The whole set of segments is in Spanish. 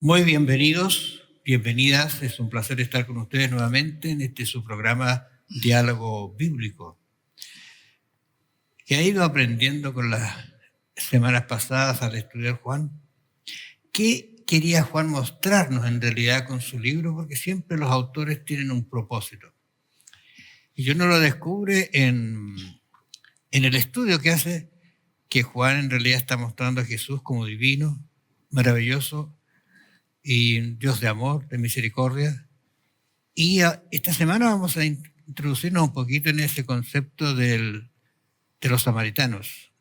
Muy bienvenidos, bienvenidas. Es un placer estar con ustedes nuevamente en su programa Diálogo Bíblico, que ha ido aprendiendo con las semanas pasadas al estudiar Juan. ¿Qué quería Juan mostrarnos en realidad con su libro? Porque siempre los autores tienen un propósito. Y uno lo descubre en el estudio que hace, que Juan en realidad está mostrando a Jesús como divino, maravilloso, y Dios de amor, de misericordia. Y esta semana vamos a introducirnos un poquito en ese concepto de los samaritanos.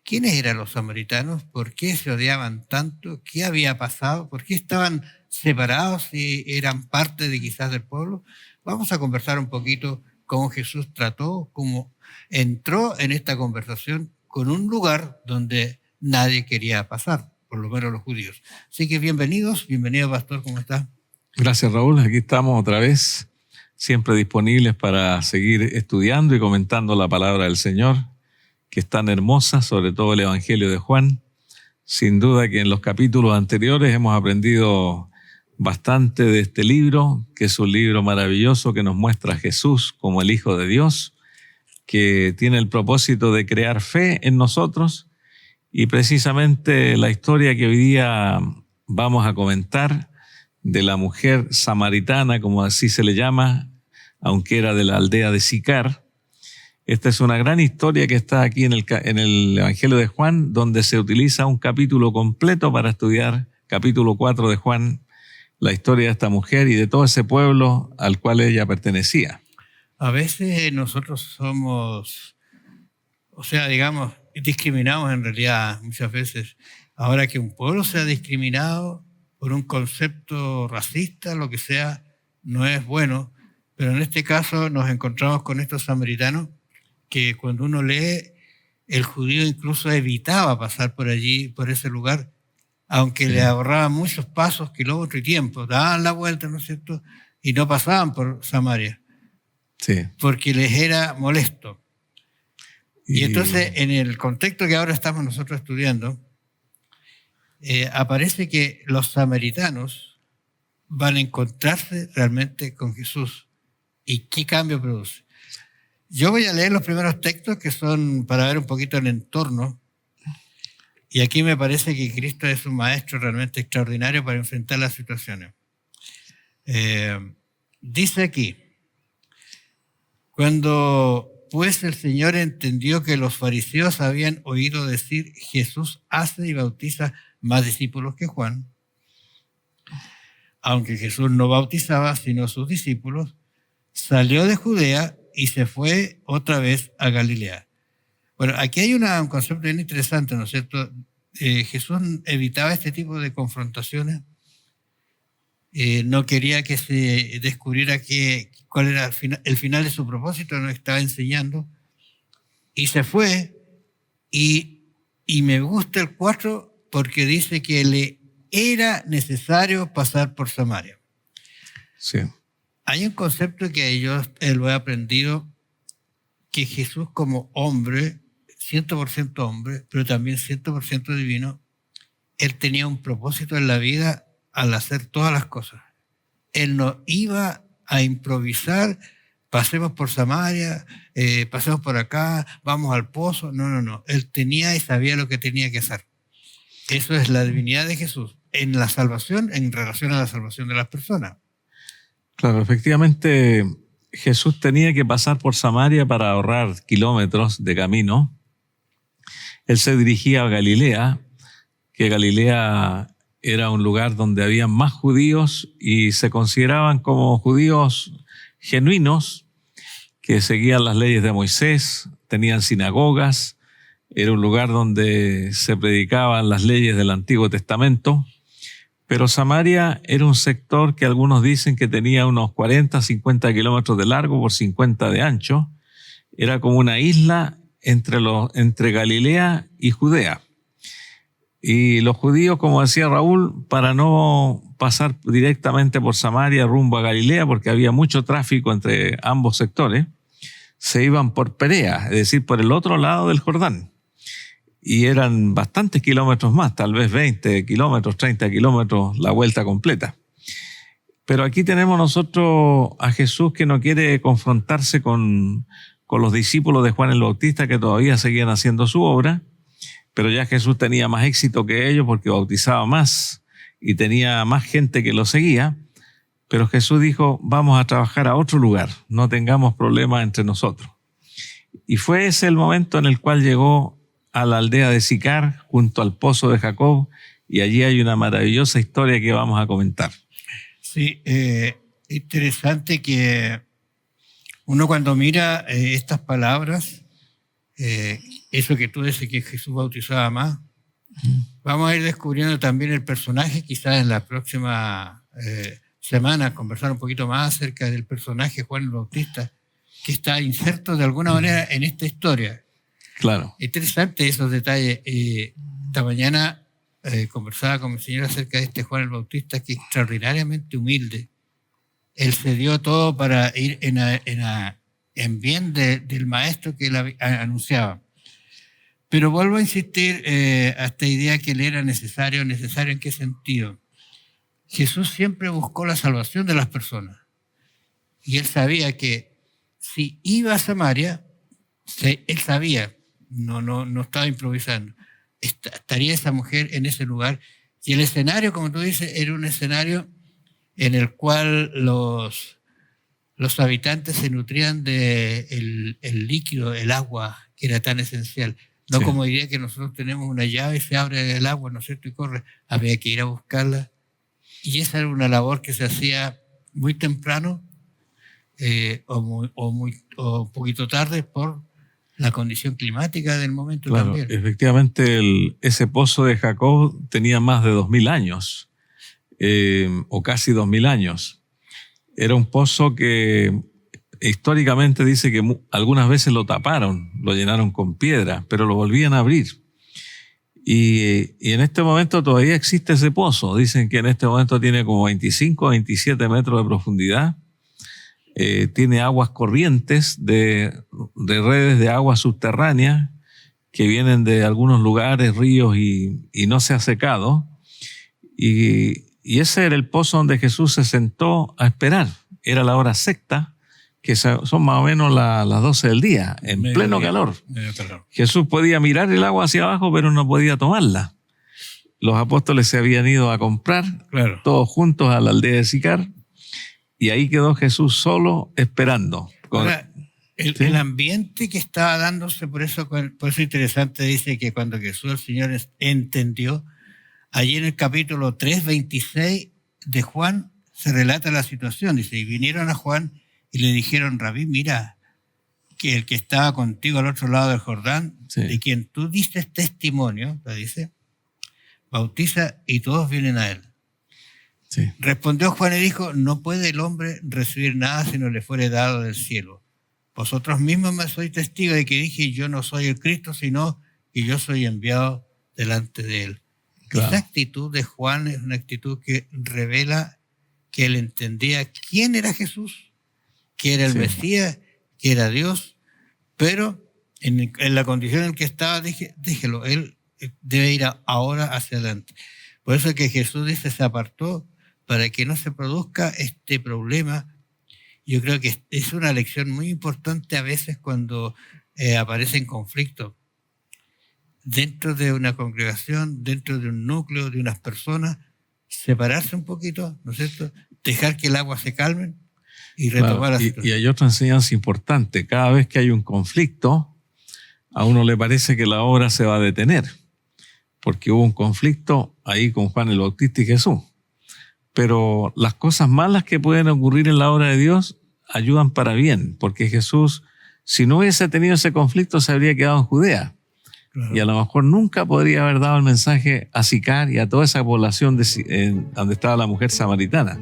¿Quiénes eran los samaritanos? ¿Por qué se odiaban tanto? ¿Qué había pasado? ¿Por qué estaban separados y eran parte de quizás del pueblo? Vamos a conversar un poquito cómo Jesús trató, cómo entró en esta conversación con un lugar donde nadie quería pasar, por lo menos los judíos. Así que bienvenido pastor, ¿cómo está? Gracias, Raúl, aquí estamos otra vez, siempre disponibles para seguir estudiando y comentando la palabra del Señor, que es tan hermosa, sobre todo el Evangelio de Juan. Sin duda que en los capítulos anteriores hemos aprendido bastante de este libro, que es un libro maravilloso que nos muestra a Jesús como el Hijo de Dios, que tiene el propósito de crear fe en nosotros. Y precisamente la historia que hoy día vamos a comentar de la mujer samaritana, como así se le llama, aunque era de la aldea de Sicar. Esta es una gran historia que está aquí en el Evangelio de Juan, donde se utiliza un capítulo completo para estudiar, capítulo 4 de Juan, la historia de esta mujer y de todo ese pueblo al cual ella pertenecía. A veces nosotros somos, digamos, discriminados en realidad muchas veces. Ahora que un pueblo sea discriminado por un concepto racista, lo que sea, no es bueno. Pero en este caso nos encontramos con estos samaritanos que cuando uno lee, el judío incluso evitaba pasar por allí, por ese lugar, aunque le ahorraba muchos pasos, kilómetros y tiempo. Daban la vuelta, ¿no es cierto? Y no pasaban por Samaria. Sí. Porque les era molesto. Y entonces, en el contexto que ahora estamos nosotros estudiando, aparece que los samaritanos van a encontrarse realmente con Jesús. ¿Y qué cambio produce? Yo voy a leer los primeros textos que son para ver un poquito el entorno. Y aquí me parece que Cristo es un maestro realmente extraordinario para enfrentar las situaciones. Dice aquí, cuando pues el Señor entendió que los fariseos habían oído decir, Jesús hace y bautiza más discípulos que Juan, aunque Jesús no bautizaba sino sus discípulos, salió de Judea y se fue otra vez a Galilea. Bueno, aquí hay un concepto bien interesante, ¿no es cierto? Jesús evitaba este tipo de confrontaciones. No quería que se descubriera cuál era el final de su propósito, no estaba enseñando. Y se fue, y me gusta el 4 porque dice que le era necesario pasar por Samaria. Sí. Hay un concepto que yo lo he aprendido, que Jesús como hombre, 100% hombre, pero también 100% divino, él tenía un propósito en la vida al hacer todas las cosas. Él no iba a improvisar, pasemos por Samaria, pasemos por acá, vamos al pozo. No. Él tenía y sabía lo que tenía que hacer. Eso es la divinidad de Jesús en la salvación, en relación a la salvación de las personas. Claro, efectivamente Jesús tenía que pasar por Samaria para ahorrar kilómetros de camino. Él se dirigía a Galilea, que Galilea era un lugar donde había más judíos y se consideraban como judíos genuinos que seguían las leyes de Moisés, tenían sinagogas, era un lugar donde se predicaban las leyes del Antiguo Testamento, pero Samaria era un sector que algunos dicen que tenía unos 40, 50 kilómetros de largo por 50 de ancho, era como una isla entre Galilea y Judea. Y los judíos, como decía Raúl, para no pasar directamente por Samaria rumbo a Galilea, porque había mucho tráfico entre ambos sectores, se iban por Perea, es decir, por el otro lado del Jordán. y eran bastantes kilómetros más, tal vez 20 kilómetros, 30 kilómetros, la vuelta completa. Pero aquí tenemos nosotros a Jesús que no quiere confrontarse con los discípulos de Juan el Bautista que todavía seguían haciendo su obra, pero ya Jesús tenía más éxito que ellos porque bautizaba más y tenía más gente que lo seguía. Pero Jesús dijo, vamos a trabajar a otro lugar, no tengamos problemas entre nosotros. Y fue ese el momento en el cual llegó a la aldea de Sicar, junto al pozo de Jacob, y allí hay una maravillosa historia que vamos a comentar. Sí, interesante que uno cuando mira estas palabras, eso que tú dices que Jesús bautizaba más, vamos a ir descubriendo también el personaje, quizás en la próxima semana conversar un poquito más acerca del personaje Juan el Bautista, que está inserto de alguna manera en esta historia. Claro. Interesante esos detalles. Esta mañana conversaba con mi señora acerca de este Juan el Bautista, que es extraordinariamente humilde. Él se dio todo para ir en bien del maestro que él anunciaba. Pero vuelvo a insistir a esta idea que él era necesario. ¿Necesario en qué sentido? Jesús siempre buscó la salvación de las personas. Y él sabía que si iba a Samaria, él sabía, no estaba improvisando, estaría esa mujer en ese lugar. Y el escenario, como tú dices, era un escenario en el cual los habitantes se nutrían del líquido, el agua, que era tan esencial. No sí. Como diría que nosotros tenemos una llave y se abre el agua, ¿no es cierto? Y corre. Había que ir a buscarla. Y esa era una labor que se hacía muy temprano o un poquito tarde por la condición climática del momento. Claro, también. Efectivamente, ese pozo de Jacob tenía más de 2000 años, o casi 2000 años. Era un pozo que históricamente dice que algunas veces lo taparon, lo llenaron con piedra, pero lo volvían a abrir. Y en este momento todavía existe ese pozo. Dicen que en este momento tiene como 25 o 27 metros de profundidad. Tiene aguas corrientes de redes de agua subterránea que vienen de algunos lugares, ríos, y no se ha secado. Y ese era el pozo donde Jesús se sentó a esperar. Era la hora sexta, que son más o menos las 12 del día, en pleno calor. Jesús podía mirar el agua hacia abajo, pero no podía tomarla. Los apóstoles se habían ido a comprar, claro, todos juntos a la aldea de Sicar, y ahí quedó Jesús solo esperando. Ahora, el ambiente que estaba dándose, por eso interesante dice que cuando Jesús el Señor entendió, allí en el capítulo 3:26 de Juan se relata la situación. Dice, y vinieron a Juan y le dijeron, Rabí, mira, que el que estaba contigo al otro lado del Jordán, sí, de quien tú diste testimonio, lo dice, bautiza y todos vienen a él. Sí. Respondió Juan y dijo, no puede el hombre recibir nada si no le fuere dado del cielo. Vosotros mismos me sois testigos de que dije, yo no soy el Cristo, sino que yo soy enviado delante de él. Claro. Esa actitud de Juan es una actitud que revela que él entendía quién era Jesús, que era el Mesías, que era Dios, pero en la condición en que estaba, déjelo, él debe ir ahora hacia adelante. Por eso es que Jesús dice, se apartó para que no se produzca este problema. Yo creo que es una lección muy importante a veces cuando aparecen conflictos dentro de una congregación, dentro de un núcleo, de unas personas, separarse un poquito, ¿no es cierto? Dejar que el agua se calme y retomar la situación. Y hay otra enseñanza importante. Cada vez que hay un conflicto, a uno le parece que la obra se va a detener, porque hubo un conflicto ahí con Juan el Bautista y Jesús. Pero las cosas malas que pueden ocurrir en la obra de Dios ayudan para bien, porque Jesús, si no hubiese tenido ese conflicto, se habría quedado en Judea. Claro. Y a lo mejor nunca podría haber dado el mensaje a Sicar y a toda esa población donde estaba la mujer samaritana.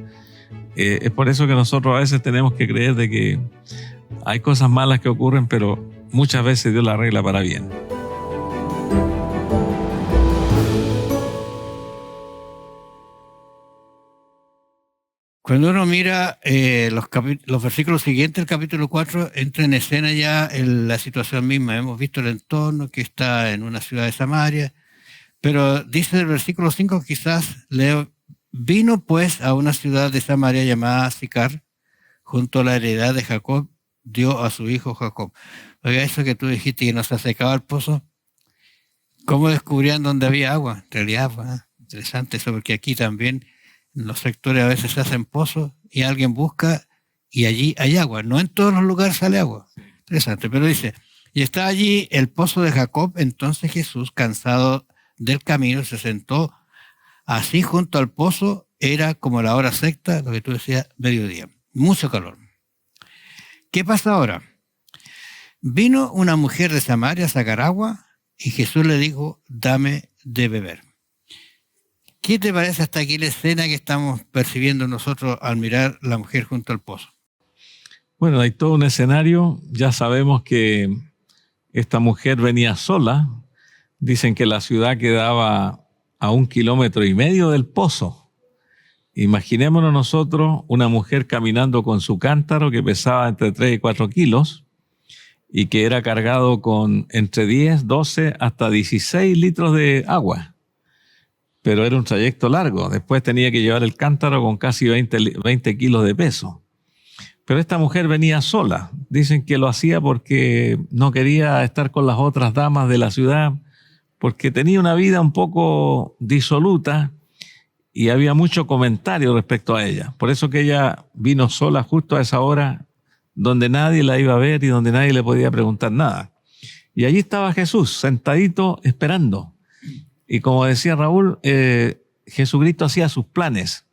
Es por eso que nosotros a veces tenemos que creer de que hay cosas malas que ocurren, pero muchas veces Dios la arregla para bien. Cuando uno mira los versículos siguientes, el capítulo 4, entra en escena ya la situación misma. Hemos visto el entorno, que está en una ciudad de Samaria, pero dice el versículo 5, quizás leo, vino pues a una ciudad de Samaria llamada Sicar, junto a la heredad de Jacob, dio a su hijo Jacob. Oiga, eso que tú dijiste que no se secaba el pozo, ¿cómo descubrían dónde había agua? En realidad, interesante eso, porque aquí también en los sectores a veces se hacen pozos y alguien busca y allí hay agua. No en todos los lugares sale agua. Interesante, pero dice, y está allí el pozo de Jacob. Entonces Jesús, cansado del camino, se sentó así junto al pozo. Era como la hora sexta, lo que tú decías, mediodía. Mucho calor. ¿Qué pasa ahora? Vino una mujer de Samaria a sacar agua y Jesús le dijo, dame de beber. ¿Qué te parece hasta aquí la escena que estamos percibiendo nosotros al mirar la mujer junto al pozo? Bueno, hay todo un escenario. Ya sabemos que esta mujer venía sola. Dicen que la ciudad quedaba a 1,5 kilómetros del pozo. Imaginémonos nosotros una mujer caminando con su cántaro que pesaba entre 3 y 4 kilos y que era cargado con entre 10, 12 hasta 16 litros de agua. Pero era un trayecto largo. Después tenía que llevar el cántaro con casi 20 kilos de peso. Pero esta mujer venía sola. Dicen que lo hacía porque no quería estar con las otras damas de la ciudad, porque tenía una vida un poco disoluta y había mucho comentario respecto a ella. Por eso que ella vino sola justo a esa hora donde nadie la iba a ver y donde nadie le podía preguntar nada. Y allí estaba Jesús, sentadito, esperando. Y como decía Raúl, Jesucristo hacía sus planes.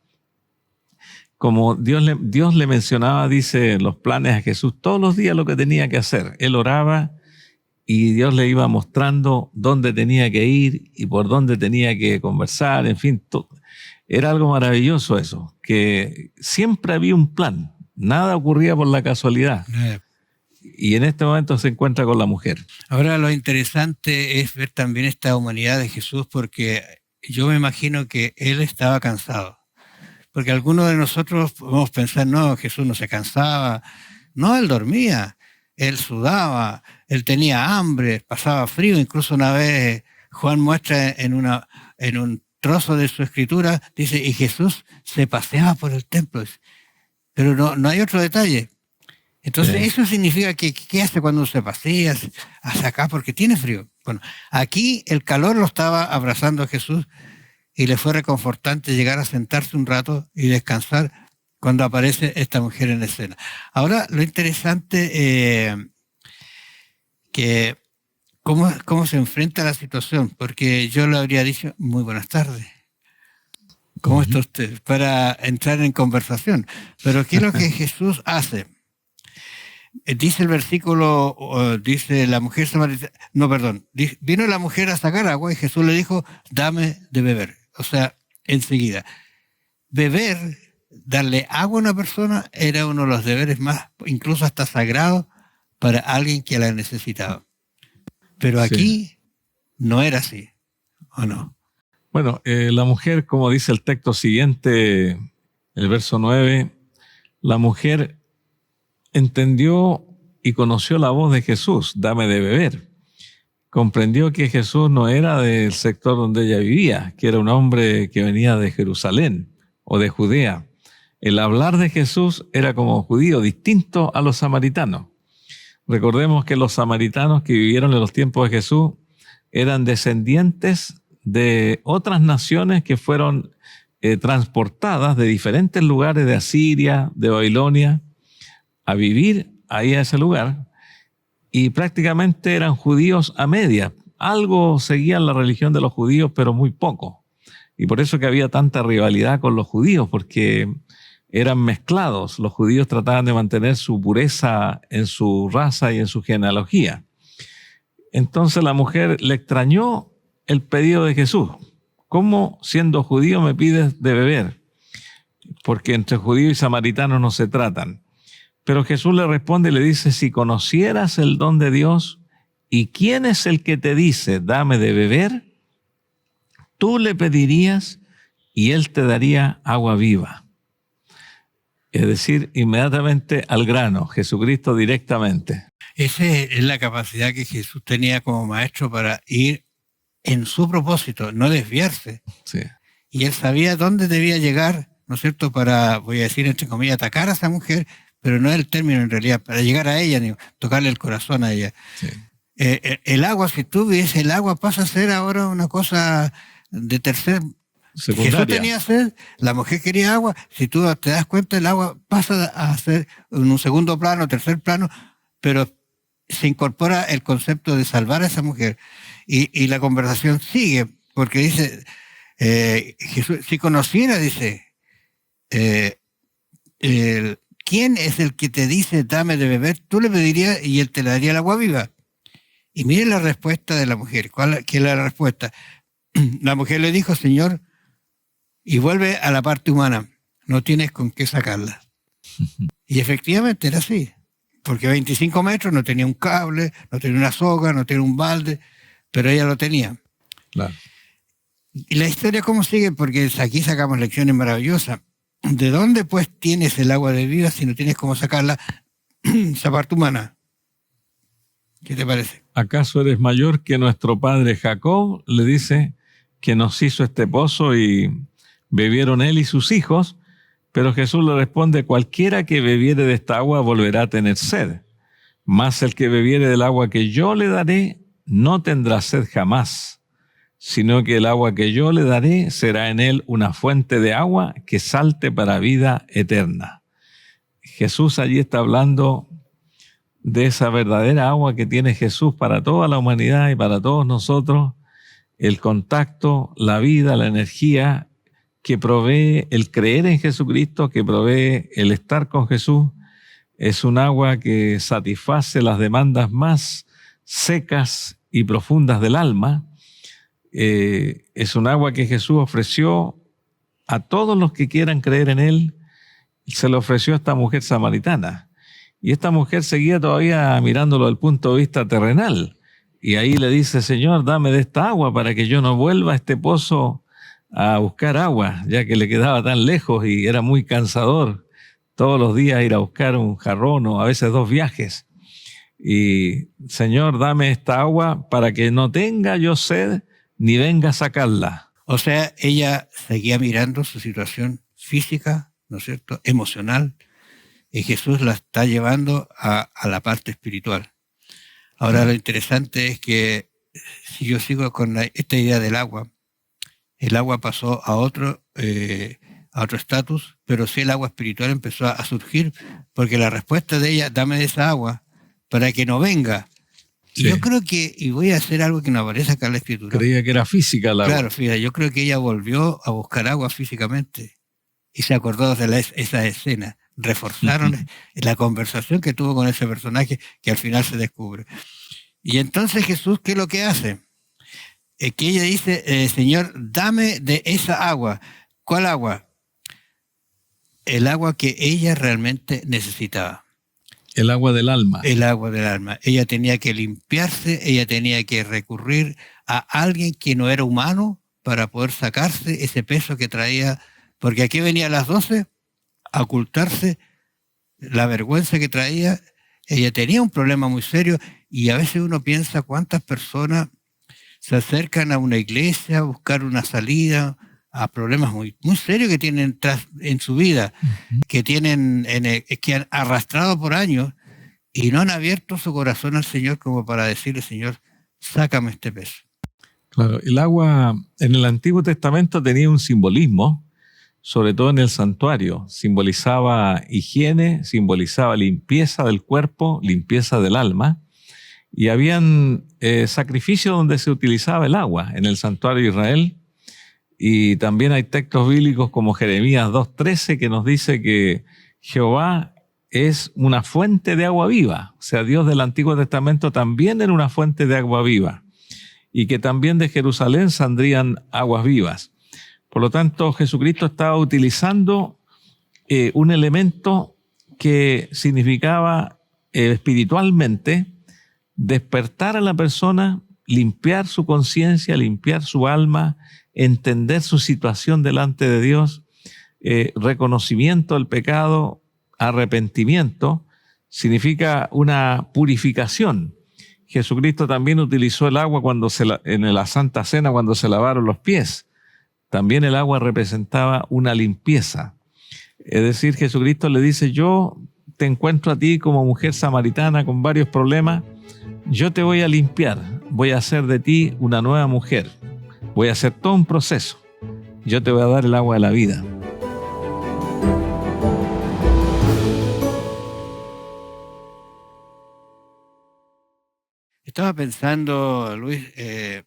Como Dios le mencionaba, dice, los planes a Jesús, todos los días lo que tenía que hacer. Él oraba y Dios le iba mostrando dónde tenía que ir y por dónde tenía que conversar, en fin. Era algo maravilloso eso, que siempre había un plan, nada ocurría por la casualidad. Y en este momento se encuentra con la mujer. Ahora lo interesante es ver también esta humanidad de Jesús, porque yo me imagino que él estaba cansado. Porque algunos de nosotros podemos pensar, no, Jesús no se cansaba. No, él dormía, él sudaba, él tenía hambre, pasaba frío. Incluso una vez Juan muestra en un trozo de su escritura, dice, y Jesús se paseaba por el templo. Pero no hay otro detalle. Entonces, eso significa que ¿qué hace cuando se pasea hacia acá? Porque tiene frío. Bueno, aquí el calor lo estaba abrazando a Jesús y le fue reconfortante llegar a sentarse un rato y descansar cuando aparece esta mujer en escena. Ahora, lo interesante que cómo se enfrenta a la situación, porque yo le habría dicho, muy buenas tardes. ¿Cómo está usted? Para entrar en conversación. Pero ¿qué es lo que Jesús hace? Dice el versículo, dice la mujer samaritana, vino la mujer a sacar agua y Jesús le dijo, dame de beber. O sea, enseguida. Beber, darle agua a una persona era uno de los deberes más, incluso hasta sagrados, para alguien que la necesitaba. Pero aquí no era así, ¿o no? Bueno, la mujer, como dice el texto siguiente, el verso 9, la mujer entendió y conoció la voz de Jesús, dame de beber. Comprendió que Jesús no era del sector donde ella vivía, que era un hombre que venía de Jerusalén o de Judea. El hablar de Jesús era como judío, distinto a los samaritanos. Recordemos que los samaritanos que vivieron en los tiempos de Jesús eran descendientes de otras naciones que fueron transportadas de diferentes lugares de Asiria, de Babilonia, a vivir ahí a ese lugar, y prácticamente eran judíos a media. Algo seguían la religión de los judíos, pero muy poco. Y por eso que había tanta rivalidad con los judíos, porque eran mezclados. Los judíos trataban de mantener su pureza en su raza y en su genealogía. Entonces la mujer le extrañó el pedido de Jesús. ¿Cómo, siendo judío, me pides de beber? Porque entre judíos y samaritanos no se tratan. Pero Jesús le responde y le dice, si conocieras el don de Dios y quién es el que te dice, dame de beber, tú le pedirías y él te daría agua viva. Es decir, inmediatamente al grano, Jesucristo directamente. Esa es la capacidad que Jesús tenía como maestro para ir en su propósito, no desviarse. Sí. Y él sabía dónde debía llegar, ¿no es cierto?, para, voy a decir entre comillas, atacar a esa mujer, pero no es el término en realidad, para llegar a ella, ni tocarle el corazón a ella. Sí. El agua, si tú ves, el agua pasa a ser ahora una cosa de tercer. Secundaria. Jesús tenía sed, la mujer quería agua. Si tú te das cuenta, el agua pasa a ser en un segundo plano, tercer plano, pero se incorpora el concepto de salvar a esa mujer. Y la conversación sigue, porque dice, Jesús, si conociera, dice, ¿quién es el que te dice, dame de beber? Tú le pedirías y él te le daría el agua viva. Y mire la respuesta de la mujer. ¿Qué es la respuesta? La mujer le dijo, Señor, y vuelve a la parte humana, no tienes con qué sacarla. Y efectivamente era así, porque 25 metros no tenía un cable, no tenía una soga, no tenía un balde, pero ella lo tenía. Claro. Y la historia cómo sigue, porque aquí sacamos lecciones maravillosas. ¿De dónde pues tienes el agua de vida si no tienes cómo sacarla? Esa parte humana. ¿Qué te parece? ¿Acaso eres mayor que nuestro padre Jacob? Le dice, que nos hizo este pozo y bebieron él y sus hijos. Pero Jesús le responde, cualquiera que bebiere de esta agua volverá a tener sed. Mas el que bebiere del agua que yo le daré no tendrá sed jamás, sino que el agua que yo le daré será en él una fuente de agua que salte para vida eterna. Jesús allí está hablando de esa verdadera agua que tiene Jesús para toda la humanidad y para todos nosotros, el contacto, la vida, la energía que provee el creer en Jesucristo, que provee el estar con Jesús. Es un agua que satisface las demandas más secas y profundas del alma. Es un agua que Jesús ofreció a todos los que quieran creer en Él. Se lo ofreció a esta mujer samaritana. Y esta mujer seguía todavía mirándolo desde el punto de vista terrenal. Y ahí le dice, Señor, dame de esta agua para que yo no vuelva a este pozo a buscar agua, ya que le quedaba tan lejos y era muy cansador todos los días ir a buscar un jarrón o a veces 2 viajes. Y, Señor, dame esta agua para que no tenga yo sed ni venga a sacarla. O sea, ella seguía mirando su situación física, ¿no es cierto?, emocional, y Jesús la está llevando a la parte espiritual. Ahora lo interesante es que si yo sigo con esta idea del agua, el agua pasó a otro estatus, pero sí el agua espiritual empezó a surgir, porque la respuesta de ella, dame de esa agua para que no venga. Y yo creo que, y voy a hacer algo que no aparece acá en la Escritura. Creía que era física el agua. Claro, fíjate, yo creo que ella volvió a buscar agua físicamente y se acordó de esa escena. Reforzaron la conversación que tuvo con ese personaje que al final se descubre. Y entonces Jesús, ¿qué es lo que hace? Que ella dice, Señor, dame de esa agua. ¿Cuál agua? El agua que ella realmente necesitaba. El agua del alma. El agua del alma. Ella tenía que limpiarse, ella tenía que recurrir a alguien que no era humano para poder sacarse ese peso que traía. Porque aquí venía a las 12 a ocultarse la vergüenza que traía. Ella tenía un problema muy serio y a veces uno piensa cuántas personas se acercan a una iglesia a buscar una salida a problemas muy, muy serios que tienen en su vida, que tienen que han arrastrado por años y no han abierto su corazón al Señor como para decirle, Señor, sácame este peso. Claro, el agua en el Antiguo Testamento tenía un simbolismo, sobre todo en el santuario. Simbolizaba higiene, simbolizaba limpieza del cuerpo, limpieza del alma. Y habían sacrificios donde se utilizaba el agua en el santuario de Israel. Y también hay textos bíblicos como Jeremías 2:13 que nos dice que Jehová es una fuente de agua viva. O sea, Dios del Antiguo Testamento también era una fuente de agua viva. Y que también de Jerusalén saldrían aguas vivas. Por lo tanto, Jesucristo estaba utilizando un elemento que significaba espiritualmente despertar a la persona, limpiar su conciencia, limpiar su alma, entender su situación delante de Dios, reconocimiento del pecado, arrepentimiento, significa una purificación. Jesucristo también utilizó el agua en la Santa Cena cuando se lavaron los pies. También el agua representaba una limpieza. Es decir, Jesucristo le dice, yo te encuentro a ti como mujer samaritana con varios problemas, yo te voy a limpiar, voy a hacer de ti una nueva mujer, voy a hacer todo un proceso, yo te voy a dar el agua de la vida. Estaba pensando, Luis, que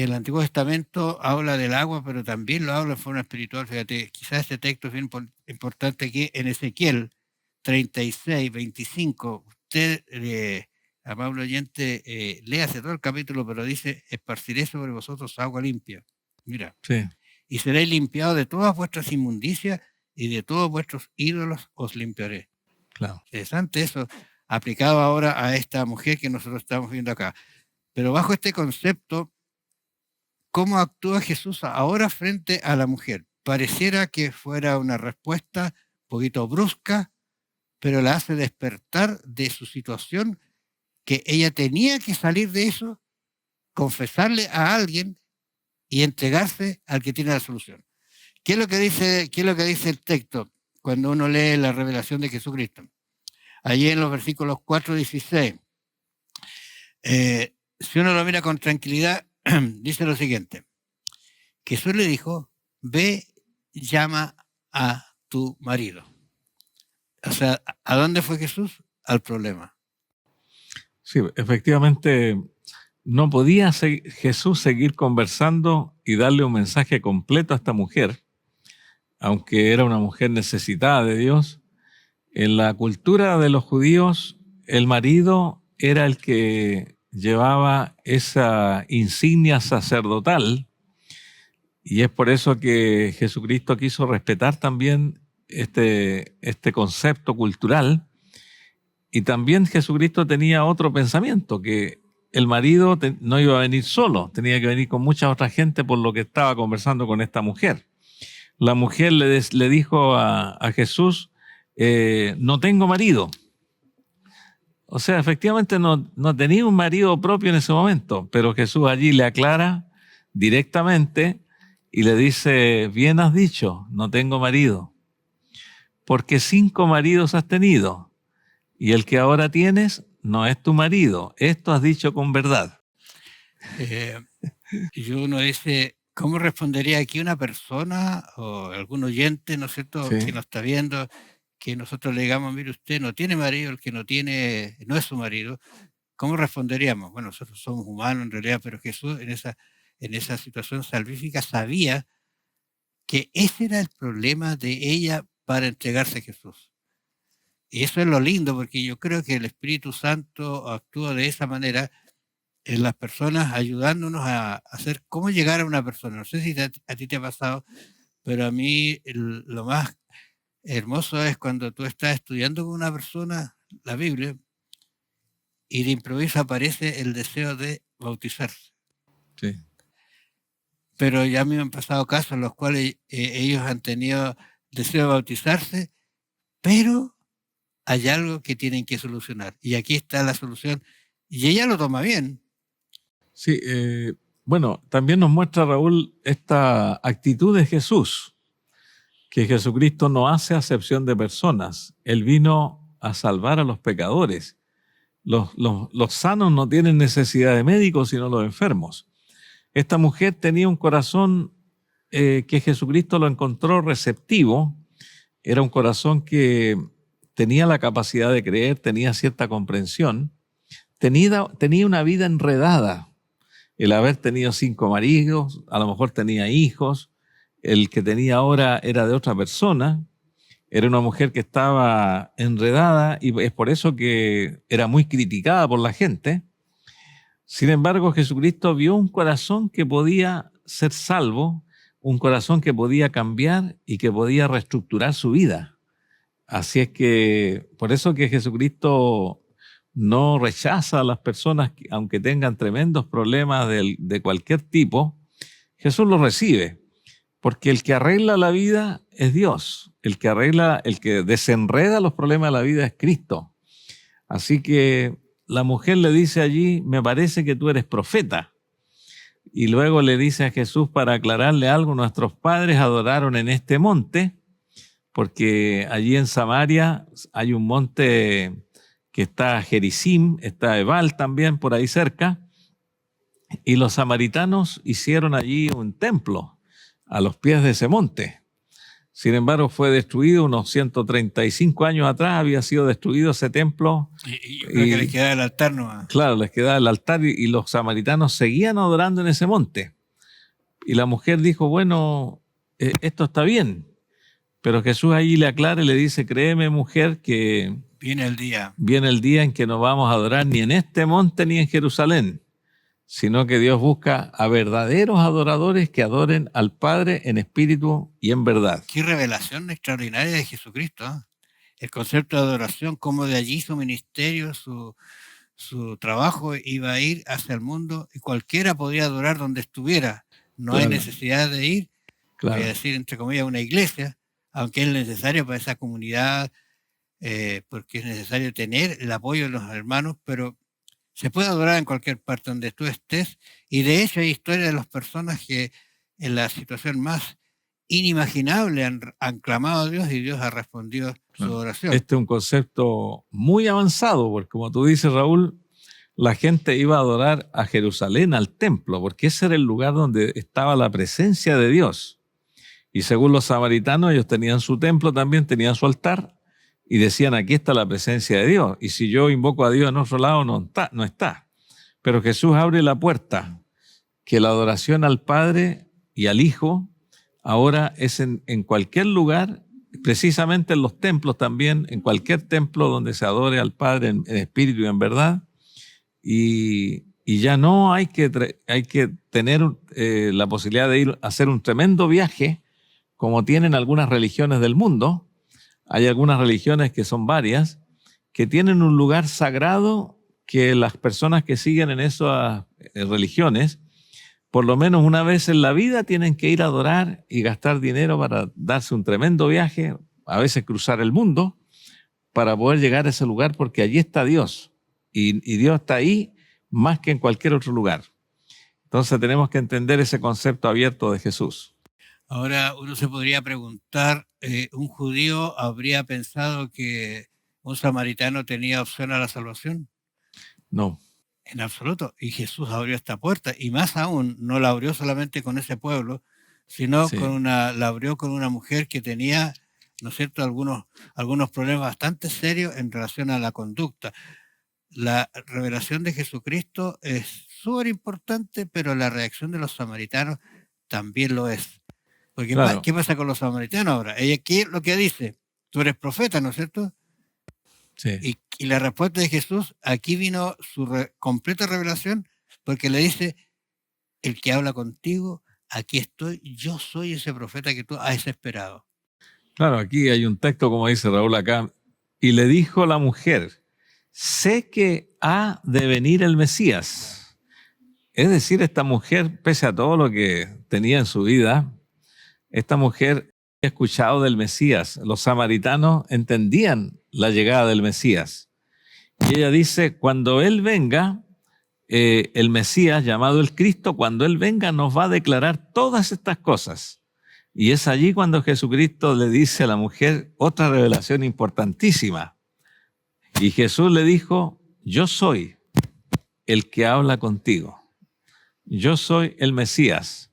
el Antiguo Testamento habla del agua, pero también lo habla en forma espiritual. Fíjate, quizás este texto es bien importante aquí en Ezequiel 36, 25. Usted, amable oyente, léase todo el capítulo, pero dice, esparciré sobre vosotros agua limpia. Mira, Sí. Y seréis limpiados de todas vuestras inmundicias y de todos vuestros ídolos os limpiaré. Claro. Interesante eso, aplicado ahora a esta mujer que nosotros estamos viendo acá. Pero bajo este concepto, ¿cómo actúa Jesús ahora frente a la mujer? Pareciera que fuera una respuesta un poquito brusca, pero la hace despertar de su situación, que ella tenía que salir de eso, confesarle a alguien y entregarse al que tiene la solución. ¿Qué es lo que dice el texto cuando uno lee la revelación de Jesucristo? Allí en los versículos 4 y 16. Si uno lo mira con tranquilidad, dice lo siguiente. Jesús le dijo, ve, llama a tu marido. O sea, ¿a dónde fue Jesús? Al problema. Sí, efectivamente, no podía Jesús seguir conversando y darle un mensaje completo a esta mujer, aunque era una mujer necesitada de Dios. En la cultura de los judíos, el marido era el que llevaba esa insignia sacerdotal, y es por eso que Jesucristo quiso respetar también este concepto cultural. Y también Jesucristo tenía otro pensamiento, que el marido no iba a venir solo, tenía que venir con mucha otra gente, por lo que estaba conversando con esta mujer. La mujer le dijo a Jesús, no tengo marido. O sea, efectivamente no tenía un marido propio en ese momento, pero Jesús allí le aclara directamente y le dice, bien has dicho, no tengo marido, porque 5 maridos has tenido, y el que ahora tienes no es tu marido. Esto has dicho con verdad. Y uno dice, ¿cómo respondería aquí una persona o algún oyente, ¿no es cierto?, Sí. que nos está viendo, que nosotros le digamos, mire, usted no tiene marido, el que no tiene no es su marido? ¿Cómo responderíamos? Bueno, nosotros somos humanos en realidad, pero Jesús en esa situación salvífica sabía que ese era el problema de ella para entregarse a Jesús. Y eso es lo lindo, porque yo creo que el Espíritu Santo actúa de esa manera en las personas, ayudándonos a hacer cómo llegar a una persona. No sé si a ti te ha pasado, pero a mí lo más hermoso es cuando tú estás estudiando con una persona la Biblia y de improviso aparece el deseo de bautizarse. Sí. Pero ya a mí me han pasado casos en los cuales ellos han tenido deseo de bautizarse, pero hay algo que tienen que solucionar. Y aquí está la solución. Y ella lo toma bien. Sí, bueno, también nos muestra, Raúl, esta actitud de Jesús, que Jesucristo no hace acepción de personas. Él vino a salvar a los pecadores. Los sanos no tienen necesidad de médicos, sino los enfermos. Esta mujer tenía un corazón que Jesucristo lo encontró receptivo. Era un corazón que tenía la capacidad de creer, tenía cierta comprensión, tenía una vida enredada. El haber tenido 5 maridos, a lo mejor tenía hijos, el que tenía ahora era de otra persona, era una mujer que estaba enredada y es por eso que era muy criticada por la gente. Sin embargo, Jesucristo vio un corazón que podía ser salvo, un corazón que podía cambiar y que podía reestructurar su vida. Así es que, por eso que Jesucristo no rechaza a las personas, aunque tengan tremendos problemas de cualquier tipo, Jesús los recibe. Porque el que arregla la vida es Dios. El que desenreda los problemas de la vida es Cristo. Así que la mujer le dice allí, me parece que tú eres profeta. Y luego le dice a Jesús para aclararle algo, nuestros padres adoraron en este monte, porque allí en Samaria hay un monte que está Gerizim, está Ebal también por ahí cerca, y los samaritanos hicieron allí un templo a los pies de ese monte. Sin embargo, fue destruido unos 135 años atrás, había sido destruido ese templo. Y yo creo que les quedaba el altar nomás. Claro, les quedaba el altar y los samaritanos seguían adorando en ese monte. Y la mujer dijo, bueno, esto está bien. Pero Jesús ahí le aclara y le dice, créeme mujer que viene el día en que no vamos a adorar ni en este monte ni en Jerusalén, sino que Dios busca a verdaderos adoradores que adoren al Padre en espíritu y en verdad. Qué revelación extraordinaria de Jesucristo, ¿eh? El concepto de adoración, cómo de allí su ministerio, su trabajo iba a ir hacia el mundo y cualquiera podía adorar donde estuviera. No hay necesidad de ir, voy a decir entre comillas, a una iglesia, aunque es necesario para esa comunidad, porque es necesario tener el apoyo de los hermanos, pero se puede adorar en cualquier parte donde tú estés, y de hecho hay historias de las personas que en la situación más inimaginable han clamado a Dios y Dios ha respondido su oración. Este es un concepto muy avanzado, porque como tú dices, Raúl, la gente iba a adorar a Jerusalén, al templo, porque ese era el lugar donde estaba la presencia de Dios. Y según los samaritanos, ellos tenían su templo también, tenían su altar, y decían, aquí está la presencia de Dios. Y si yo invoco a Dios en otro lado, no está. Pero Jesús abre la puerta, que la adoración al Padre y al Hijo ahora es en cualquier lugar, precisamente en los templos también, en cualquier templo donde se adore al Padre en espíritu y en verdad. Y ya no hay que tener la posibilidad de ir a hacer un tremendo viaje, como tienen algunas religiones del mundo. Hay algunas religiones que son varias, que tienen un lugar sagrado que las personas que siguen en esas religiones, por lo menos una vez en la vida tienen que ir a adorar y gastar dinero para darse un tremendo viaje, a veces cruzar el mundo, para poder llegar a ese lugar, porque allí está Dios. Y Dios está ahí más que en cualquier otro lugar. Entonces tenemos que entender ese concepto abierto de Jesús. Ahora uno se podría preguntar, ¿un judío habría pensado que un samaritano tenía opción a la salvación? No. En absoluto. Y Jesús abrió esta puerta, y más aún, no la abrió solamente con ese pueblo, sino la abrió con una mujer que tenía, ¿no es cierto?, algunos problemas bastante serios en relación a la conducta. La revelación de Jesucristo es súper importante, pero la reacción de los samaritanos también lo es. Porque claro, ¿qué pasa con los samaritanos ahora? Ella, ¿qué es lo que dice? Tú eres profeta, ¿no es cierto? Sí. Y la respuesta de Jesús, aquí vino su completa revelación, porque le dice, el que habla contigo, aquí estoy, yo soy ese profeta que tú has esperado. Claro, aquí hay un texto, como dice Raúl acá, y le dijo la mujer, sé que ha de venir el Mesías. Es decir, esta mujer, pese a todo lo que tenía en su vida, esta mujer ha escuchado del Mesías. Los samaritanos entendían la llegada del Mesías. Y ella dice, cuando Él venga, el Mesías, llamado el Cristo, cuando Él venga nos va a declarar todas estas cosas. Y es allí cuando Jesucristo le dice a la mujer otra revelación importantísima. Y Jesús le dijo, yo soy el que habla contigo. Yo soy el Mesías.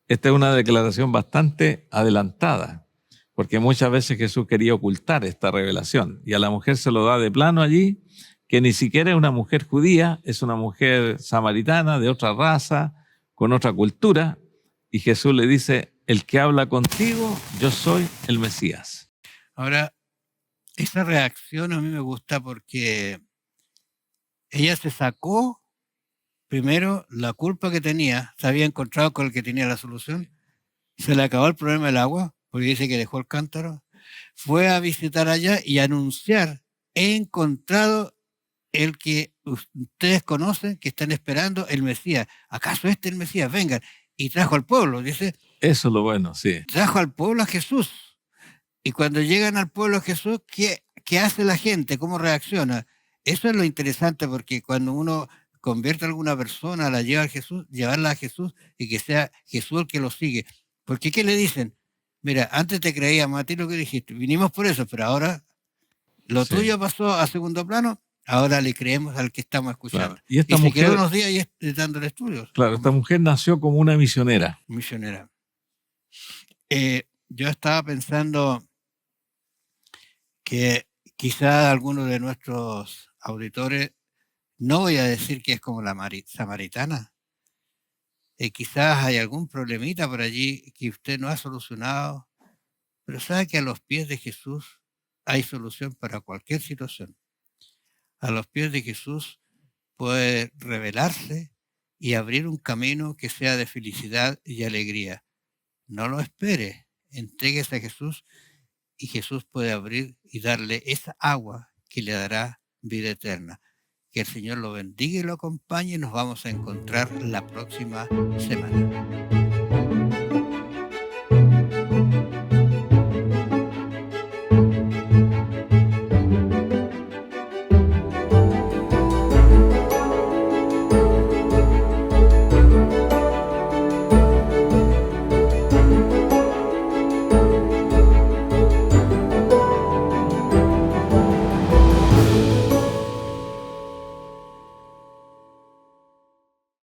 Esta es una declaración bastante adelantada, porque muchas veces Jesús quería ocultar esta revelación y a la mujer se lo da de plano allí, que ni siquiera es una mujer judía, es una mujer samaritana de otra raza, con otra cultura, y Jesús le dice, el que habla contigo, yo soy el Mesías. Ahora, esa reacción a mí me gusta porque ella se sacó primero la culpa que tenía, se había encontrado con el que tenía la solución, se le acabó el problema del agua, porque dice que dejó el cántaro, fue a visitar allá y a anunciar, he encontrado el que ustedes conocen, que están esperando, el Mesías. ¿Acaso este es el Mesías? Vengan. Y trajo al pueblo, dice, Eso es lo bueno, sí. Trajo al pueblo a Jesús. Y cuando llegan al pueblo a Jesús, ¿qué hace la gente? ¿Cómo reacciona? Eso es lo interesante, porque cuando uno convierte a alguna persona, la lleva a Jesús, llevarla a Jesús y que sea Jesús el que lo sigue. Porque ¿qué le dicen? Mira, antes te creíamos a ti lo que dijiste, vinimos por eso, pero ahora lo Sí. tuyo pasó a segundo plano, ahora le creemos al que estamos escuchando. Claro. Y esta se quedó mujer, unos días ahí dándole estudios. claro, esta mujer nació como una misionera. Misionera. Yo estaba pensando que quizá algunos de nuestros auditores, no voy a decir que es como la samaritana, quizás hay algún problemita por allí que usted no ha solucionado, pero sabe que a los pies de Jesús hay solución para cualquier situación. A los pies de Jesús puede revelarse y abrir un camino que sea de felicidad y alegría. No lo espere, entréguese a Jesús y Jesús puede abrir y darle esa agua que le dará vida eterna. Que el Señor lo bendiga y lo acompañe y nos vamos a encontrar la próxima semana.